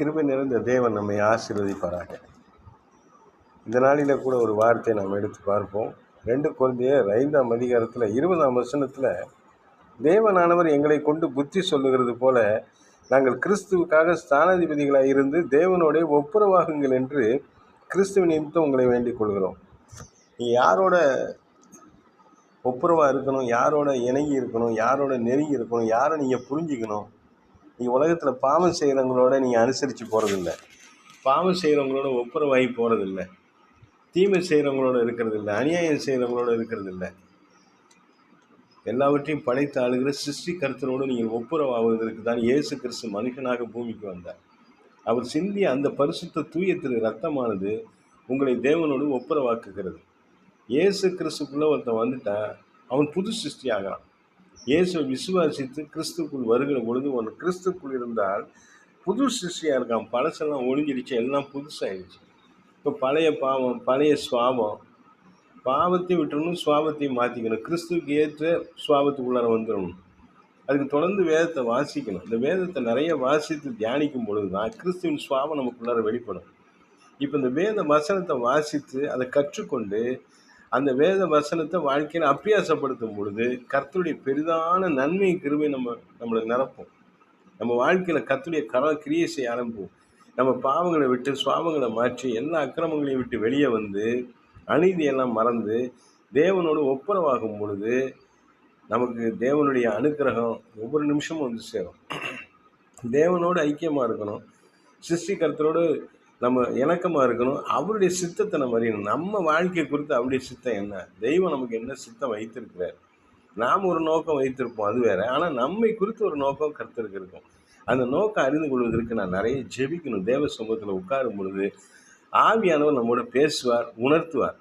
கிருபை நிறைந்த தேவன் நம்மை ஆசீர்வதிப்பாராக. இந்த நாளில் கூட ஒரு வார்த்தையை நாம் எடுத்து பார்ப்போம். 2 கொரிந்தியர் 5ஆம் அதிகாரத்தில் 20ஆம் வசனத்தில், தேவனானவர் எங்களை கொண்டு புத்தி சொல்லுகிறது போல நாங்கள் கிறிஸ்துவுக்காக ஸ்தானாதிபதிகளாக இருந்து தேவனோட ஒப்புரவாகுங்கள் என்று கிறிஸ்துவ நிமித்தம் உங்களை வேண்டிக் கொள்கிறோம். நீங்கள் யாரோட ஒப்புரவாக இருக்கணும், யாரோட இணங்கி இருக்கணும், யாரோட நெருங்கி இருக்கணும், யாரை நீங்கள் புரிஞ்சிக்கணும். நீங்கள் உலகத்தில் பாவம் செய்கிறவங்களோட நீங்கள் அனுசரித்து போகிறதில்ல, பாவம் செய்கிறவங்களோட ஒப்புரவாகி போகிறதில்ல, தீமை செய்கிறவங்களோட இருக்கிறதில்ல, அநியாயம் செய்கிறவங்களோட இருக்கிறதில்ல. எல்லாவற்றையும் படைத்து ஆளுகிற சிருஷ்டி கர்த்தரோடு நீங்கள் ஒப்புரவாகுவதற்கு தான் இயேசு கிறிஸ்து மனுஷனாக பூமிக்கு வந்தார். அவர் சிந்திய அந்த பரிசுத்த தூய திரு ரத்தமானது உங்களை தேவனோடு ஒப்புரவாக்குகிறது. இயேசு கிறிஸ்துக்குள்ளே ஒருத்தன் வந்துட்டான், அவன் புது சிருஷ்டி ஆகிறான். இயேசுவை விசுவாசித்து கிறிஸ்துக்குள் வருகிற பொழுது ஒன்று கிறிஸ்துக்குள் இருந்தால் புது சிருஷ்டியாக இருக்கான். பழசெல்லாம் ஒழிஞ்சிடுச்சு, எல்லாம் புதுசாகிடுச்சு. இப்போ பழைய பாவம், பழைய சுவாபம், பாவத்தை விட்டுறணும், சுவாபத்தையும் மாற்றிக்கணும். கிறிஸ்துவுக்கு ஏற்ற சுவாபத்துக்குள்ளார வந்துடணும். அதுக்கு தொடர்ந்து வேதத்தை வாசிக்கணும். இந்த வேதத்தை நிறைய வாசித்து தியானிக்கும் பொழுது தான் கிறிஸ்துவின் சுவாபம் நமக்குள்ளார வெளிப்படும். இப்போ இந்த வேத வசனத்தை வாசித்து அதை கற்றுக்கொண்டு அந்த வேத வசனத்தை வாழ்க்கையில் அபியாசப்படுத்தும் பொழுது கர்த்தருடைய பெரிதான நன்மை கிருபை நம்மளை நிரப்பும். நம்ம வாழ்க்கையில் கர்த்தருடைய கிரியை செய்ய ஆரம்பிப்போம். நம்ம பாவங்களை விட்டு சுவாபங்களை மாற்றி எல்லா அக்கிரமங்களையும் விட்டு வெளியே வந்து அநீதியெல்லாம் மறந்து தேவனோடு ஒப்புரவாகும் பொழுது நமக்கு தேவனுடைய அனுக்கிரகம் ஒவ்வொரு நிமிஷமும் வந்து சேரும். தேவனோடு ஐக்கியமாக இருக்கணும், சிருஷ்டிகர்த்தரோடு நம்ம இணக்கமாக இருக்கணும், அவருடைய சித்தத்தை நம்ம அறியணும். நம்ம வாழ்க்கை குறித்து அவருடைய சித்தம் என்ன, தெய்வம் நமக்கு என்ன சித்தம் வைத்திருக்கிறார். நாம் ஒரு நோக்கம் வைத்திருப்போம், அது வேறு. ஆனால் நம்மை குறித்து ஒரு நோக்கம் கர்த்தருக்கு இருக்கும். அந்த நோக்கம் அறிந்து கொள்வதற்கு நான் நிறைய ஜெபிக்கணும். தேவ சமூகத்தில் உட்காரும் பொழுது ஆவியானவர் நம்மோட பேசுவார், உணர்த்துவார்.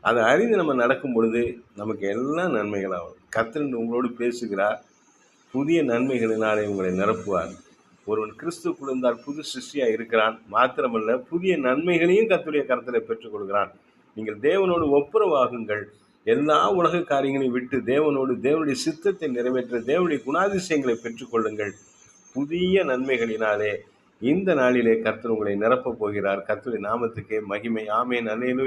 அதை அறிந்து நம்ம நடக்கும் பொழுது நமக்கு எல்லாம் நன்மைகளாகும். கர்த்தர் உங்களோடு பேசுகிறார், புதிய நன்மைகளினாலே உங்களை நிரப்புவார். ஒருவன் கிறிஸ்துவுக்குள் இருந்தால் புது சிருஷ்டியாக இருக்கிறான். மாத்திரமல்ல, புதிய நன்மைகளையும் கர்த்தருடைய கரத்தில் பெற்றுக் கொள்கிறான். நீங்கள் தேவனோடு ஒப்புரவாகுங்கள். எல்லா உலக காரியங்களையும் விட்டு தேவனோடு தேவனுடைய சித்தத்தை நிறைவேற்ற தேவனுடைய குணாதிசயங்களை பெற்றுக்கொள்ளுங்கள். புதிய நன்மைகளினாலே இந்த நாளிலே கர்த்தர் உங்களை நிரப்பப் போகிறார். கர்த்தருடைய நாமத்துக்கே மகிமை. ஆமென். அல்லேலூயா.